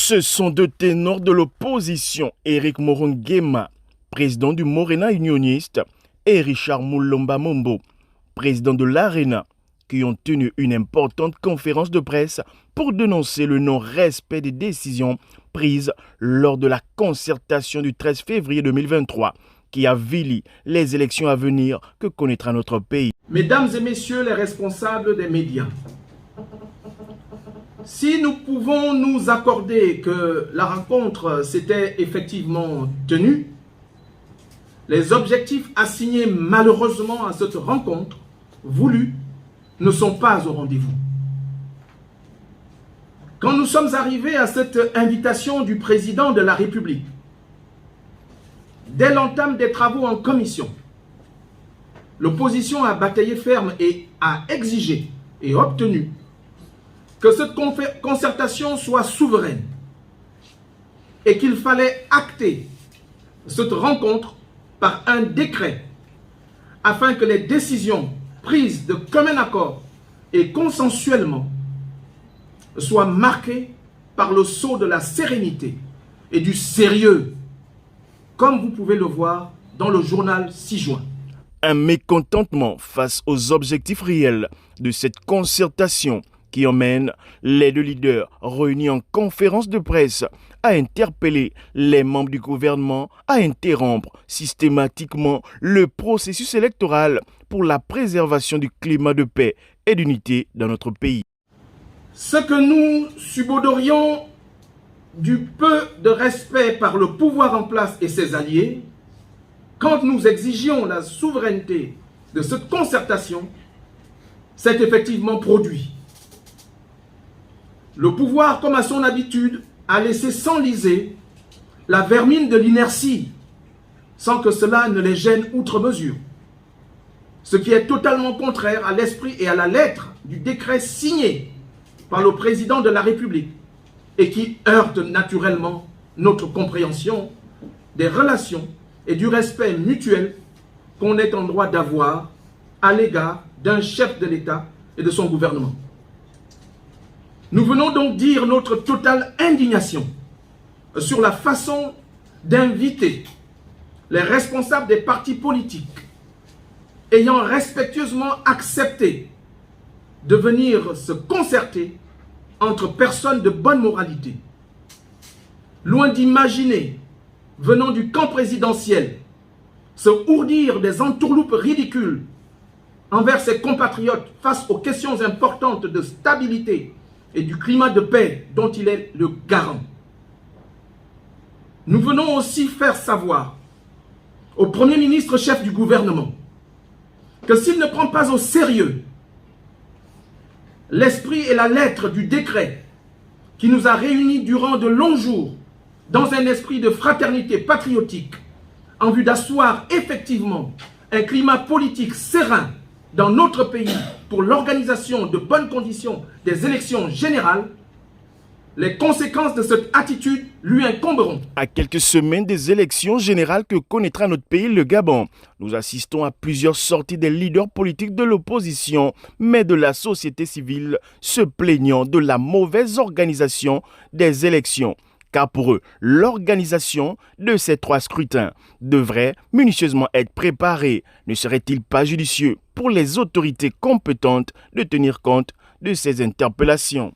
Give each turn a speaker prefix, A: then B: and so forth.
A: Ce sont deux ténors de l'opposition, Éric Moron-Nguema, président du Morena unioniste, et Richard Moulomba Mombo, président de l'Arena, qui ont tenu une importante conférence de presse pour dénoncer le non-respect des décisions prises lors de la concertation du 13 février 2023, qui avilit les élections à venir que connaîtra notre pays.
B: Mesdames et messieurs les responsables des médias, si nous pouvons nous accorder que la rencontre s'était effectivement tenue, les objectifs assignés malheureusement à cette rencontre voulue ne sont pas au rendez-vous. Quand nous sommes arrivés à cette invitation du président de la République, dès l'entame des travaux en commission, l'opposition a bataillé ferme et a exigé et obtenu que cette concertation soit souveraine et qu'il fallait acter cette rencontre par un décret afin que les décisions prises de commun accord et consensuellement soient marquées par le sceau de la sérénité et du sérieux, comme vous pouvez le voir dans le journal 6 juin.
A: Un mécontentement face aux objectifs réels de cette concertation qui emmène les deux leaders réunis en conférence de presse à interpeller les membres du gouvernement à interrompre systématiquement le processus électoral pour la préservation du climat de paix et d'unité dans notre pays.
B: Ce que nous subodorions du peu de respect par le pouvoir en place et ses alliés, quand nous exigions la souveraineté de cette concertation, s'est effectivement produit. Le pouvoir, comme à son habitude, a laissé s'enliser la vermine de l'inertie, sans que cela ne les gêne outre mesure. Ce qui est totalement contraire à l'esprit et à la lettre du décret signé par le président de la République et qui heurte naturellement notre compréhension des relations et du respect mutuel qu'on est en droit d'avoir à l'égard d'un chef de l'État et de son gouvernement. Nous venons donc dire notre totale indignation sur la façon d'inviter les responsables des partis politiques ayant respectueusement accepté de venir se concerter entre personnes de bonne moralité. Loin d'imaginer, venant du camp présidentiel, se ourdir des entourloupes ridicules envers ses compatriotes face aux questions importantes de stabilité et du climat de paix dont il est le garant. Nous venons aussi faire savoir au Premier ministre chef du gouvernement que s'il ne prend pas au sérieux l'esprit et la lettre du décret qui nous a réunis durant de longs jours dans un esprit de fraternité patriotique en vue d'asseoir effectivement un climat politique serein dans notre pays pour l'organisation de bonnes conditions des élections générales, les conséquences de cette attitude lui incomberont.
A: À quelques semaines des élections générales que connaîtra notre pays, le Gabon, nous assistons à plusieurs sorties des leaders politiques de l'opposition, mais de la société civile, se plaignant de la mauvaise organisation des élections. Car pour eux, l'organisation de ces 3 scrutins devrait minutieusement être préparée. Ne serait-il pas judicieux pour les autorités compétentes de tenir compte de ces interpellations ?